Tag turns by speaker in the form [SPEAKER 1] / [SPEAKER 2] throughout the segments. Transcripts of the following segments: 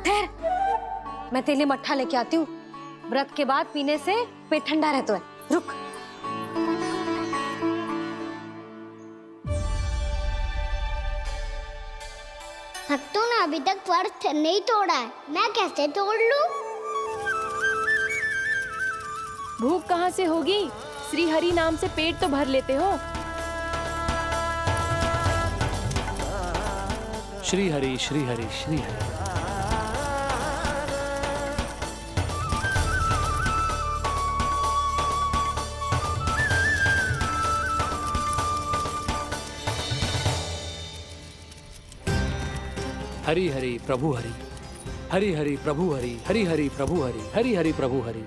[SPEAKER 1] ठहर, मैं तेरे लिए मट्ठा लेके आती हूँ। व्रत के बाद पीने से पेट ठंडा रहता है। रुक।
[SPEAKER 2] भक्तों ने अभी तक व्रत नहीं तोड़ा है, मैं कैसे तोड़ लूं?
[SPEAKER 3] भूख कहाँ से होगी? श्री हरि नाम से पेट तो भर लेते हो।
[SPEAKER 4] श्री हरि श्री हरि श्री हरि। हरि हरि प्रभु हरि, हरि हरि प्रभु हरि, हरि हरि प्रभु हरि, हरि हरि प्रभु हरि।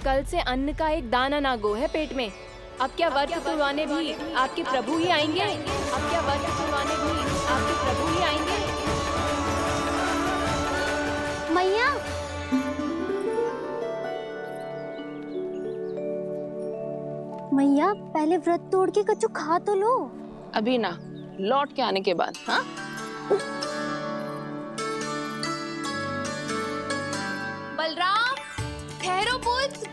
[SPEAKER 3] कल से अन्न का एक दाना ना गो है पेट में। अब क्या व्रत तुड़वाने भी आपके प्रभु ही आएंगे? अब क्या व्रत तुड़वाने भी आपके प्रभु ही आएंगे?
[SPEAKER 2] मैया, मैया पहले व्रत तोड़ के कच्चू खा तो लो।
[SPEAKER 5] अभी ना, लौट के आने के बाद। हाँ,
[SPEAKER 6] बलराम, ठहरो पुत्र,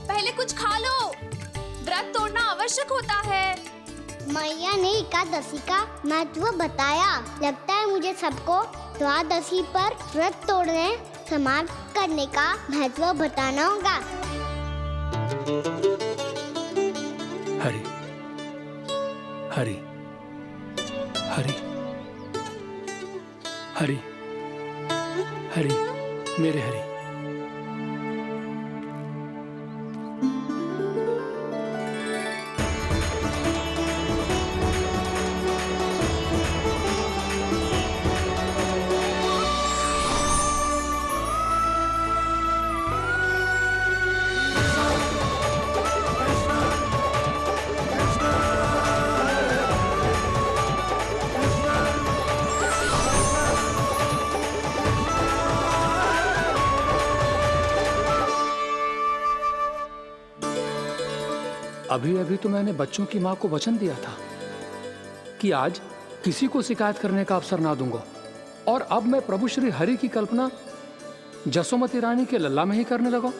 [SPEAKER 6] पहले कुछ खा लो। व्रत तोड़ना आवश्यक होता है।
[SPEAKER 2] मैया ने एकादशी का महत्व बताया। लगता है मुझे सबको द्वादशी पर व्रत तोड़ने समाप्त करने का महत्व बताना होगा।
[SPEAKER 4] हरि हरि हरि हरि हरि, मेरे हरि। अभी अभी तो मैंने बच्चों की मां को वचन दिया था कि आज किसी को शिकायत करने का अवसर ना दूंगा, और अब मैं प्रभु श्री हरि की कल्पना जसोमती रानी के लल्ला में ही करने लगा।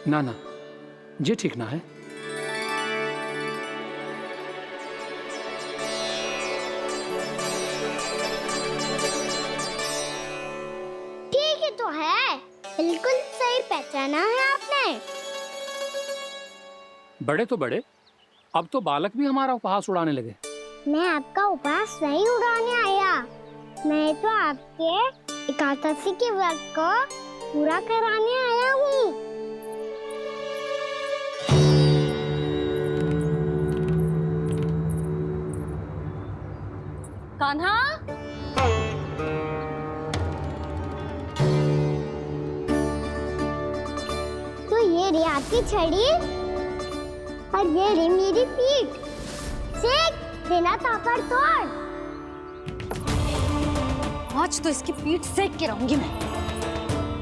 [SPEAKER 4] ना ना, ये ठीक ना है।
[SPEAKER 2] ठीक है तो है, बिल्कुल सही पहचाना है आपने।
[SPEAKER 4] बड़े तो बड़े, अब तो बालक भी हमारा उपहास उड़ाने लगे।
[SPEAKER 2] मैं आपका उपहास नहीं उड़ाने आया, मैं तो आपके एकादशी के व्रत को पूरा कराने आया हूँ।
[SPEAKER 1] कान्हा,
[SPEAKER 2] तो ये रे आपकी छड़ी और ये रे मेरी पीठ। सेक बिना तापर तोड़।
[SPEAKER 1] आज तो इसकी पीठ सेक के रहूंगी मैं।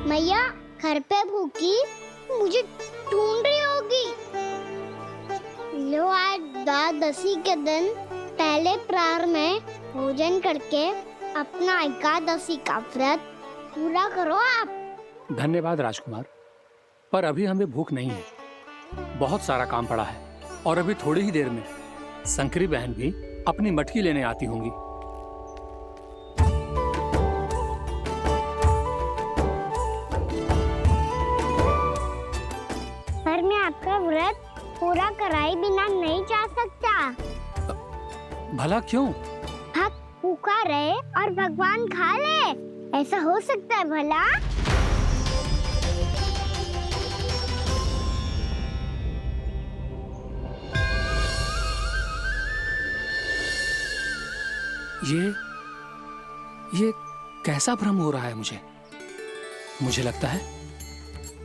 [SPEAKER 2] मैया घर पे भूखी मुझे ढूंढ रही होगी। लो, आज द्वादशी के दिन पहले प्रहर में भोजन करके अपना एकादशी का व्रत पूरा करो आप।
[SPEAKER 4] धन्यवाद राजकुमार, पर अभी हमें भूख नहीं है। बहुत सारा काम पड़ा है, और अभी थोड़ी ही देर में शंकरी बहन भी अपनी मटकी लेने आती होंगी।
[SPEAKER 2] पर मैं आपका व्रत पूरा कराए बिना नहीं जा सकता।
[SPEAKER 4] भला क्यों?
[SPEAKER 2] भक्त भूखा रहे और भगवान खा ले, ऐसा हो सकता है भला?
[SPEAKER 4] ये कैसा भ्रम हो रहा है मुझे लगता है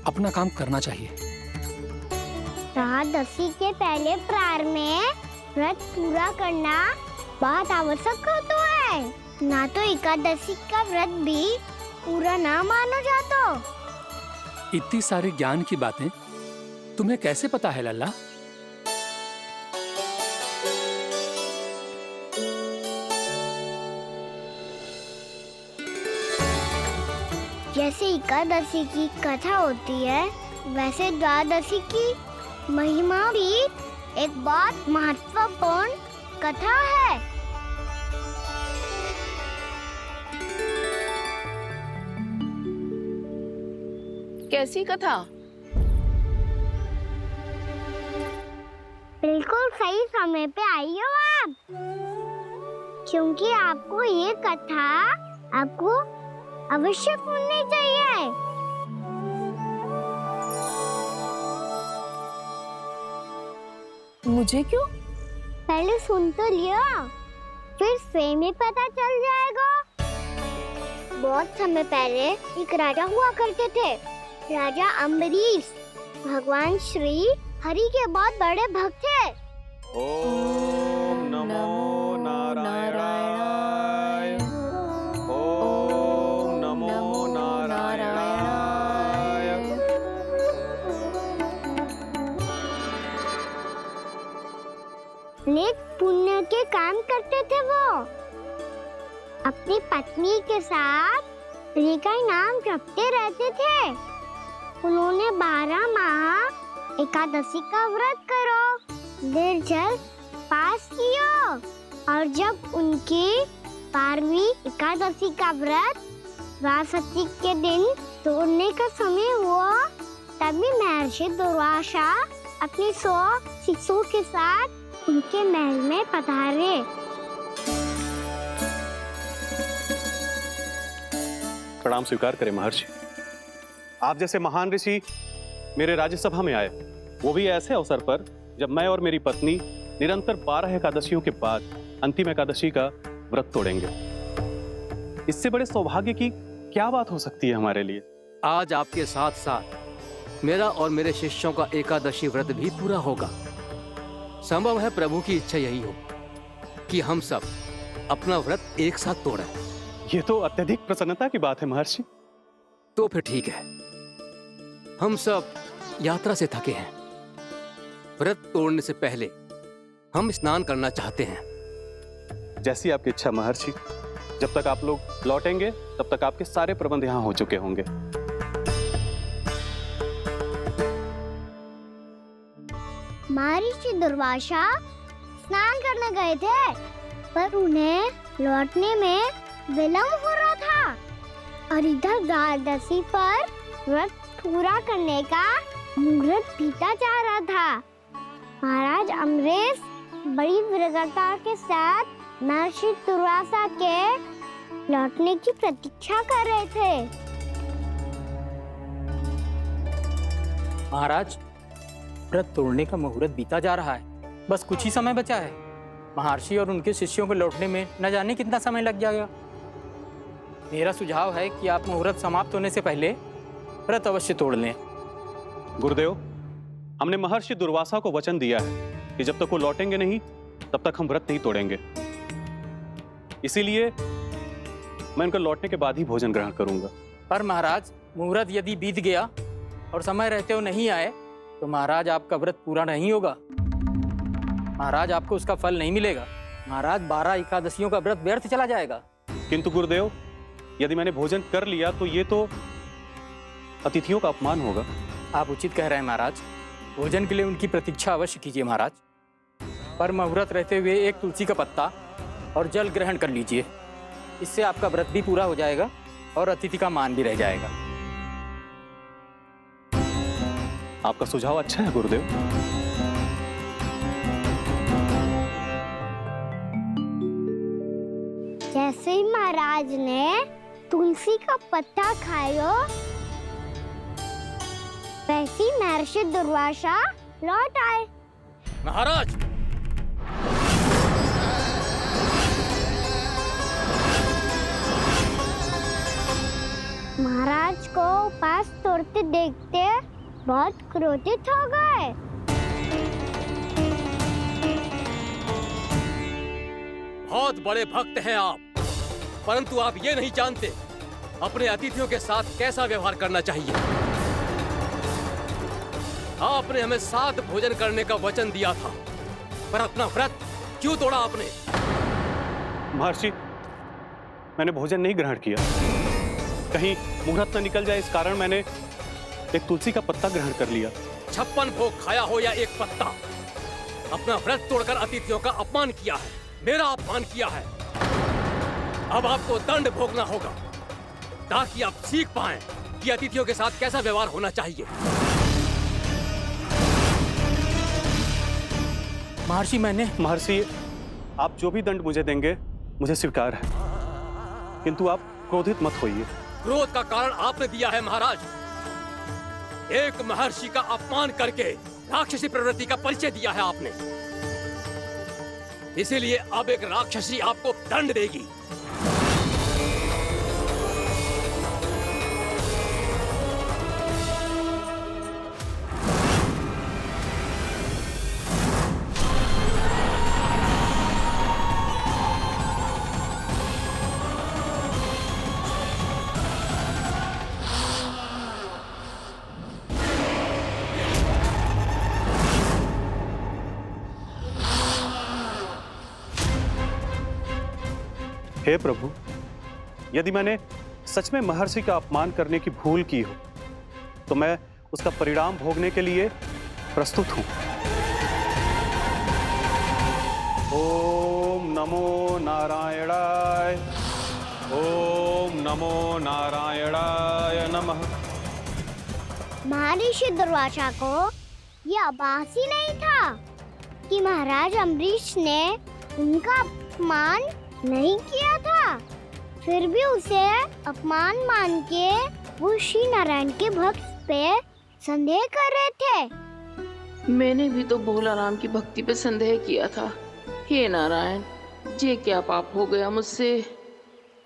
[SPEAKER 4] अपना काम करना चाहिए।
[SPEAKER 2] द्वादशी के पहले प्रहर में व्रत पूरा करना बहुत आवश्यक होता है, ना तो एकादशी का व्रत भी पूरा ना मानो जातो।
[SPEAKER 4] इतनी सारे ज्ञान की बातें तुम्हें कैसे पता है लल्ला?
[SPEAKER 2] जैसे एकादशी की कथा होती है, वैसे द्वादशी की महिमा भी एक बहुत महत्वपूर्ण कथा है।
[SPEAKER 5] कैसी कथा?
[SPEAKER 2] बिल्कुल सही समय पे आई हो आप, क्योंकि आपको ये कथा आपको अवश्य सुननी चाहिए।
[SPEAKER 3] मुझे क्यों?
[SPEAKER 2] पहले सुन तो लियो, फिर स्वयं ही पता चल जाएगा। बहुत समय पहले एक राजा हुआ करते थे, राजा अम्बरीश। भगवान श्री हरि के बहुत बड़े भक्त थे।
[SPEAKER 7] ओम नमो नारायणाय। ओम नमो नारायणाय।
[SPEAKER 2] नेक पुण्य के काम करते थे वो। अपनी पत्नी के साथ हरि का नाम जपते रहते थे। उन्होंने 12 माह एकादशी का व्रत करो, निर्जल पास किया, और जब उनकी 12वीं एकादशी का व्रत द्वादशी के दिन तोड़ने का समय हुआ, तभी महर्षि दुर्वासा अपनी 100 शिष्यों के साथ उनके महल में पधारे।
[SPEAKER 7] प्रणाम स्वीकार करें महर्षि। आप जैसे महान ऋषि मेरे राज्यसभा में आए, वो भी ऐसे अवसर पर जब मैं और मेरी पत्नी निरंतर 12 एकादशियों के बाद अंतिम एकादशी का व्रत तोड़ेंगे। इससे बड़े सौभाग्य की क्या बात हो सकती है हमारे लिए।
[SPEAKER 8] आज आपके साथ साथ मेरा और मेरे शिष्यों का एकादशी व्रत भी पूरा होगा। संभव है प्रभु की इच्छा यही हो कि हम सब अपना व्रत एक साथ तोड़ें।
[SPEAKER 7] ये तो अत्यधिक प्रसन्नता की बात है महर्षि।
[SPEAKER 8] तो फिर ठीक है, हम सब यात्रा से थके हैं। व्रत तोड़ने से पहले हम स्नान करना चाहते हैं।
[SPEAKER 7] जैसी आपकी इच्छा महर्षि। जब तक आप लोग लौटेंगे तब तक आपके सारे प्रबंध यहाँ हो चुके होंगे।
[SPEAKER 2] महर्षि दुर्वासा स्नान करने गए थे, पर उन्हें लौटने में विलंब हो रहा था, और इधर द्वादशी पर व्रत पूरा करने का मुहूर्त बीता जा रहा था। महाराज अम्बरीश बड़ी दृढ़ता के साथ महर्षि दुर्वासा के लौटने की प्रतीक्षा कर रहे थे।
[SPEAKER 9] महाराज, व्रत तोड़ने का मुहूर्त बीता जा रहा है, बस कुछ ही समय बचा है। महर्षि और उनके शिष्यों को लौटने में न जाने कितना समय लग जाएगा। मेरा सुझाव है कि आप मुहूर्त समाप्त होने से पहले व्रत अवश्य तोड़ लें।
[SPEAKER 7] गुरुदेव, हमने महर्षि दुर्वासा को वचन दिया है कि जब तक वो लौटेंगे नहीं तब तक हम व्रत नहीं तोड़ेंगे। इसीलिए मैं उनके लौटने के बाद ही भोजन ग्रहण करूंगा।
[SPEAKER 9] पर महाराज, मुहूर्त यदि बीत गया और समय रहते हुए नहीं आए तो महाराज आपका व्रत पूरा नहीं होगा। महाराज, आपको उसका फल नहीं मिलेगा। महाराज, 12 एकादशियों का व्रत व्यर्थ चला जाएगा।
[SPEAKER 7] किंतु गुरुदेव, यदि मैंने भोजन कर लिया तो ये तो अतिथियों का अपमान होगा।
[SPEAKER 9] आप उचित कह रहे हैं महाराज। भोजन के लिए उनकी प्रतीक्षा अवश्य कीजिए महाराज, पर मुहूर्त रहते हुए एक तुलसी का पत्ता और जल ग्रहण कर लीजिए। इससे आपका व्रत भी पूरा हो जाएगा और अतिथि का मान भी रह जाएगा।
[SPEAKER 7] आपका सुझाव अच्छा है गुरुदेव।
[SPEAKER 2] जैसे ही महाराज ने तुलसी का पत्ता खाया, वैसे ही महर्षि दुर्वासा लौट आए।
[SPEAKER 8] महाराज,
[SPEAKER 2] महाराज को उपास तोड़ते देखते बहुत क्रोधित हो गए।
[SPEAKER 8] बहुत बड़े भक्त हैं आप, परंतु आप ये नहीं जानते अपने अतिथियों के साथ कैसा व्यवहार करना चाहिए। आपने हमें साथ भोजन करने का वचन दिया था, पर अपना व्रत क्यों तोड़ा आपने?
[SPEAKER 7] महर्षि, मैंने भोजन नहीं ग्रहण किया। कहीं मुहूर्त न निकल जाए, इस कारण मैंने एक तुलसी का पत्ता ग्रहण कर लिया।
[SPEAKER 8] 56 भोग खाया हो या एक पत्ता, अपना व्रत तोड़कर अतिथियों का अपमान किया है, मेरा अपमान किया है। अब आपको दंड भोगना होगा ताकि आप सीख पाएं कि अतिथियों के साथ कैसा व्यवहार होना चाहिए।
[SPEAKER 9] महर्षि
[SPEAKER 7] महर्षि, आप जो भी दंड मुझे देंगे मुझे स्वीकार है, किंतु आप क्रोधित मत होइए।
[SPEAKER 8] क्रोध का कारण आपने दिया है महाराज। एक महर्षि का अपमान करके राक्षसी प्रवृत्ति का परिचय दिया है आपने, इसीलिए अब एक राक्षसी आपको दंड देगी।
[SPEAKER 7] हे प्रभु, यदि मैंने सच में महर्षि का अपमान करने की भूल की हो तो मैं उसका परिणाम भोगने के लिए प्रस्तुत हूं। ओम नमो नारायणाय, ओम नमो नारायणाय नमः।
[SPEAKER 2] महर्षि दुर्वासा को यह आभास ही नहीं था कि महाराज अम्बरीश ने उनका अपमान नहीं किया था, फिर भी उसे अपमान मान के वो श्री नारायण के भक्त पे संदेह कर रहे थे।
[SPEAKER 5] मैंने भी तो भोला राम की भक्ति पे संदेह किया था। हे नारायण, ये क्या पाप हो गया मुझसे?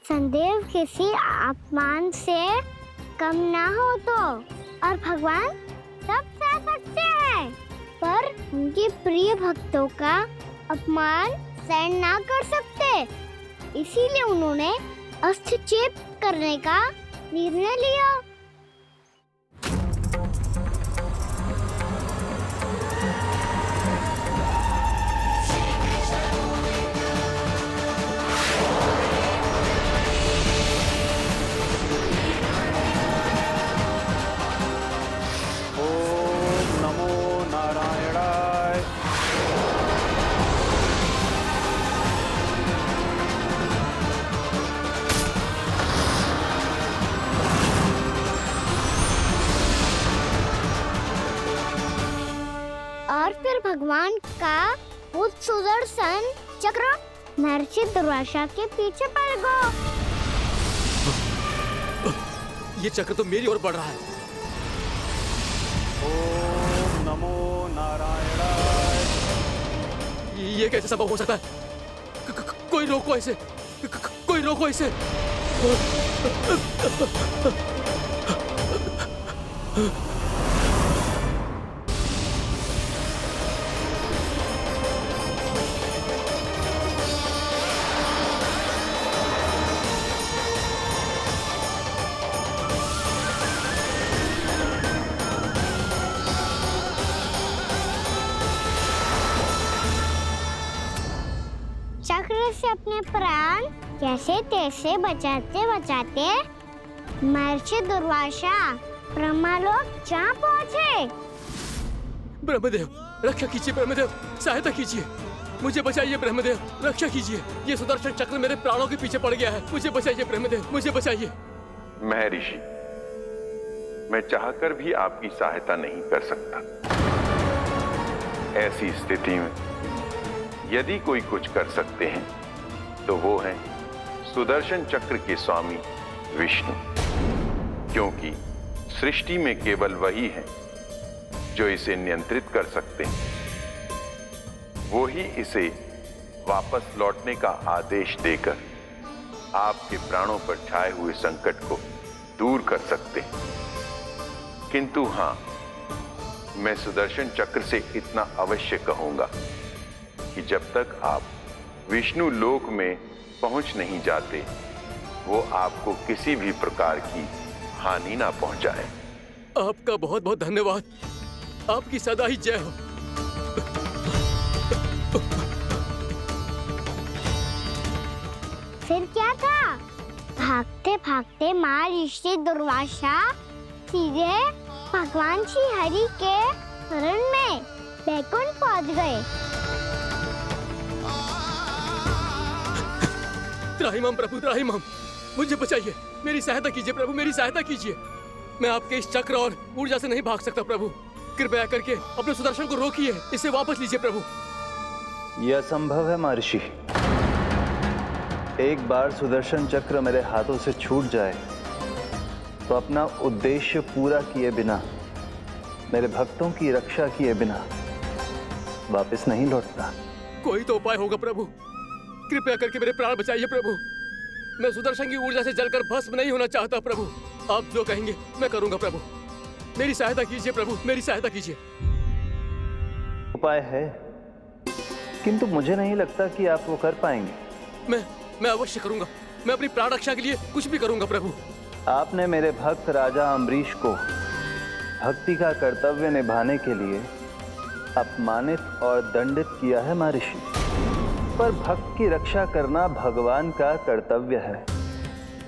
[SPEAKER 2] संदेह किसी अपमान से कम ना हो तो, और भगवान सब सह सकते हैं, पर उनके प्रिय भक्तों का अपमान सहन ना कर सकते, इसीलिए उन्होंने हस्तक्षेप करने का निर्णय लिया।
[SPEAKER 7] ओम नमो नारायणाय।
[SPEAKER 2] और फिर भगवान का वो सुदर्शन चक्र महर्षि दुर्वासा के पीछे पड़ गया।
[SPEAKER 8] ये चक्र तो मेरी ओर बढ़ रहा है।
[SPEAKER 7] ओम नमो नारायणाय।
[SPEAKER 8] ये कैसे संभव हो सकता है? कोई रोको इसे, कोई रोको इसे।
[SPEAKER 2] चक्र से अपने प्राण जैसे तैसे बचाते बचाते महर्षि दुर्वासा ब्रह्मलोक जा पहुंचे।
[SPEAKER 8] ब्रह्मदेव, रक्षा कीजिए ब्रह्मदेव, सहायता कीजिए, मुझे बचाइए ब्रह्मदेव, रक्षा कीजिए। ये सुदर्शन चक्र मेरे प्राणों के पीछे पड़ गया है, मुझे बचाइए ब्रह्मदेव, मुझे बचाइए।
[SPEAKER 10] महर्षि, मैं चाहकर भी आपकी सहायता नहीं कर सकता। ऐसी स्थिति में यदि कोई कुछ कर सकते हैं तो वो है सुदर्शन चक्र के स्वामी विष्णु, क्योंकि सृष्टि में केवल वही है जो इसे नियंत्रित कर सकते हैं। वो ही इसे वापस लौटने का आदेश देकर आपके प्राणों पर छाए हुए संकट को दूर कर सकते हैं। किंतु हां, मैं सुदर्शन चक्र से इतना अवश्य कहूंगा कि जब तक आप विष्णु लोक में पहुंच नहीं जाते, वो आपको किसी भी प्रकार की हानि ना पहुंचाए।
[SPEAKER 8] आपका बहुत बहुत धन्यवाद, आपकी सदा ही जय हो।
[SPEAKER 2] फिर क्या था? भागते भागते महर्षि दुर्वासा सीधे भगवान श्री हरि के शरण में बैकुंठ पहुंच गए।
[SPEAKER 8] त्राहिमाम प्रभु, त्राहिमाम, मुझे बचाइए, मेरी सहायता कीजिए प्रभु, मेरी सहायता कीजिए। मैं आपके इस चक्र और ऊर्जा से नहीं भाग सकता प्रभु। कृपया करके अपने सुदर्शन को रोकिए, इसे वापस लीजिए प्रभु।
[SPEAKER 11] यह असंभव है महर्षि। एक बार सुदर्शन चक्र मेरे हाथों से छूट जाए तो अपना उद्देश्य पूरा किए बिना, मेरे भक्तों की रक्षा किए बिना वापस नहीं लौटता।
[SPEAKER 8] कोई तो उपाय होगा प्रभु, कृपया करके मेरे प्राण बचाइए प्रभु। मैं सुदर्शन की ऊर्जा से जलकर भस्म नहीं होना चाहता प्रभु। आप जो कहेंगे मैं करूंगा प्रभु। मेरी सहायता कीजिए प्रभु, मेरी सहायता कीजिए।
[SPEAKER 11] उपाय है, किंतु मुझे नहीं लगता कि आप वो कर पाएंगे।
[SPEAKER 8] मैं अवश्य करूंगा। मैं अपनी प्राण रक्षा के लिए कुछ भी करूंगा प्रभु।
[SPEAKER 11] आपने मेरे भक्त राजा अम्बरीश को भक्ति का कर्तव्य निभाने के लिए अपमानित और दंडित किया है महर्षि, पर भक्त की रक्षा करना भगवान का कर्तव्य है।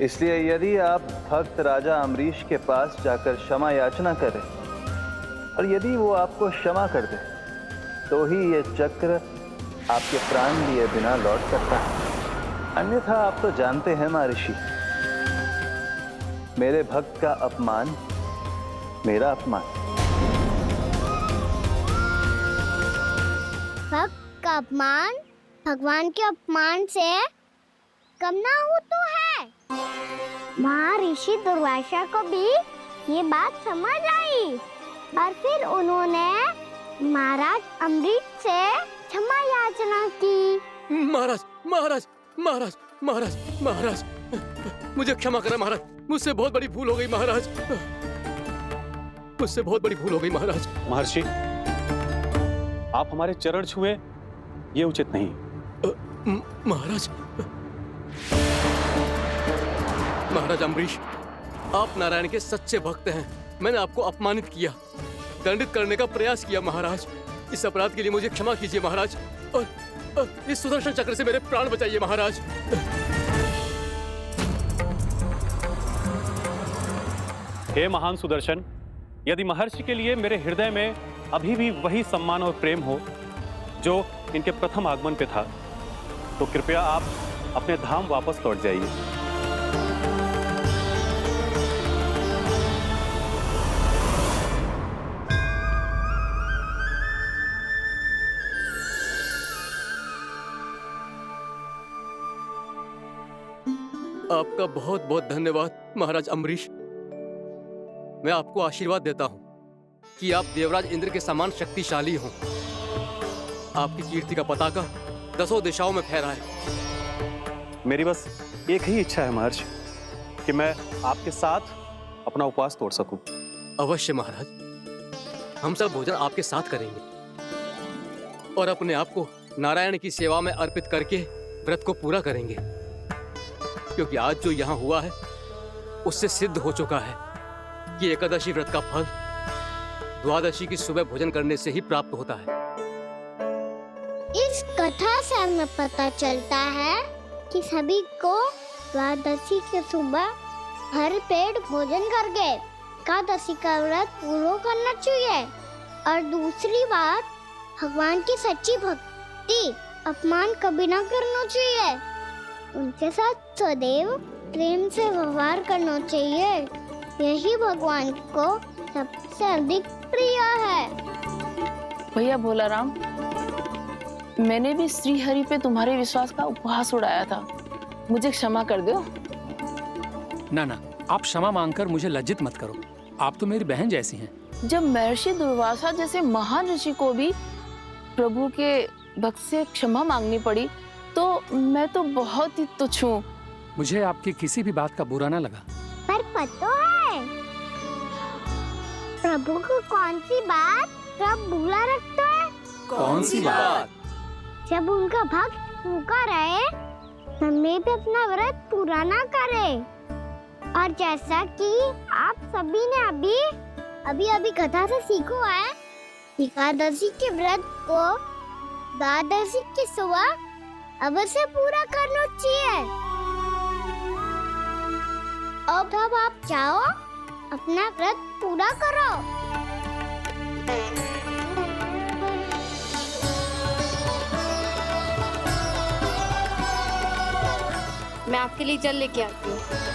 [SPEAKER 11] इसलिए यदि आप भक्त राजा अम्बरीश के पास जाकर क्षमा याचना करें और यदि वो आपको क्षमा कर दे तो ही ये चक्र आपके प्राण लिए बिना लौट सकता है। अन्यथा आप तो जानते हैं महर्षि, मेरे भक्त का अपमान मेरा अपमान।
[SPEAKER 2] भक्त का अपमान भगवान के अपमान से कम ना हो तो है। महर्षि दुर्वासा को भी ये बात समझ आई और फिर उन्होंने महाराज अम्बरीश से क्षमा याचना की।
[SPEAKER 8] महाराज, महाराज, महाराज, महाराज, महाराज, मुझे क्षमा करें महाराज, मुझसे बहुत बड़ी भूल हो गई महाराज, मुझसे बहुत बड़ी भूल हो गई महाराज।
[SPEAKER 7] महर्षि, आप हमारे चरण छुए ये उचित नहीं।
[SPEAKER 8] महाराज, महाराज अम्बरीश, आप नारायण के सच्चे भक्त हैं। मैंने आपको अपमानित किया, दंडित करने का प्रयास किया महाराज। इस अपराध के लिए मुझे क्षमा कीजिए महाराज, और इस सुदर्शन चक्र से मेरे प्राण बचाइए महाराज।
[SPEAKER 7] हे महान सुदर्शन, यदि महर्षि के लिए मेरे हृदय में अभी भी वही सम्मान और प्रेम हो जो इनके प्रथम आगमन पे था, तो कृपया आप अपने धाम वापस लौट जाइए।
[SPEAKER 8] आपका बहुत बहुत धन्यवाद महाराज अम्बरीश। मैं आपको आशीर्वाद देता हूं कि आप देवराज इंद्र के समान शक्तिशाली हों। आपकी कीर्ति का पताका 10 दिशाओं में फहराए।
[SPEAKER 7] मेरी बस एक ही इच्छा है महर्षि, कि मैं आपके साथ अपना उपवास तोड़ सकूं।
[SPEAKER 8] अवश्य महाराज, हम सब भोजन आपके साथ करेंगे और अपने आप को नारायण की सेवा में अर्पित करके व्रत को पूरा करेंगे, क्योंकि आज जो यहाँ हुआ है उससे सिद्ध हो चुका है कि एकादशी व्रत का फल द्वादशी की सुबह भोजन करने से ही प्राप्त होता है।
[SPEAKER 2] इस कथा से हमें पता चलता है कि सभी को द्वादशी के सुबह भर पेट भोजन करके एकादशी का व्रत पूरा करना चाहिए। और दूसरी बात, भगवान की सच्ची भक्ति अपमान कभी ना करना चाहिए। उनके साथ सदैव प्रेम से व्यवहार करना चाहिए। यही भगवान को सबसे अधिक प्रिय है।
[SPEAKER 5] भैया भोलाराम, मैंने भी श्री हरि पे तुम्हारे विश्वास का उपहास उड़ाया था, मुझे क्षमा कर दो।
[SPEAKER 4] ना ना, आप क्षमा मांगकर मुझे लज्जित मत करो, आप तो मेरी बहन जैसी हैं।
[SPEAKER 5] जब महर्षि दुर्वासा जैसे महान ऋषि को भी प्रभु के भक्त से क्षमा मांगनी पड़ी, तो मैं तो बहुत ही तुच्छ हूँ।
[SPEAKER 4] मुझे आपकी किसी भी बात का बुरा ना लगा।
[SPEAKER 2] पर पता है प्रभु को कौन सी बात सब भूला रखता है?
[SPEAKER 8] कौन सी बात?
[SPEAKER 2] जब उनका भक्त भूखा रहे, हमें भी अपना व्रत पूरा ना करे। और जैसा कि आप सभी ने अभी कथा से सीखो है, एकादशी के व्रत को द्वादशी की सुबह अवश्य पूरा करना चाहिए। तो अब आप जाओ, अपना व्रत पूरा करो।
[SPEAKER 1] मैं आपके लिए जल लेके आती हूँ।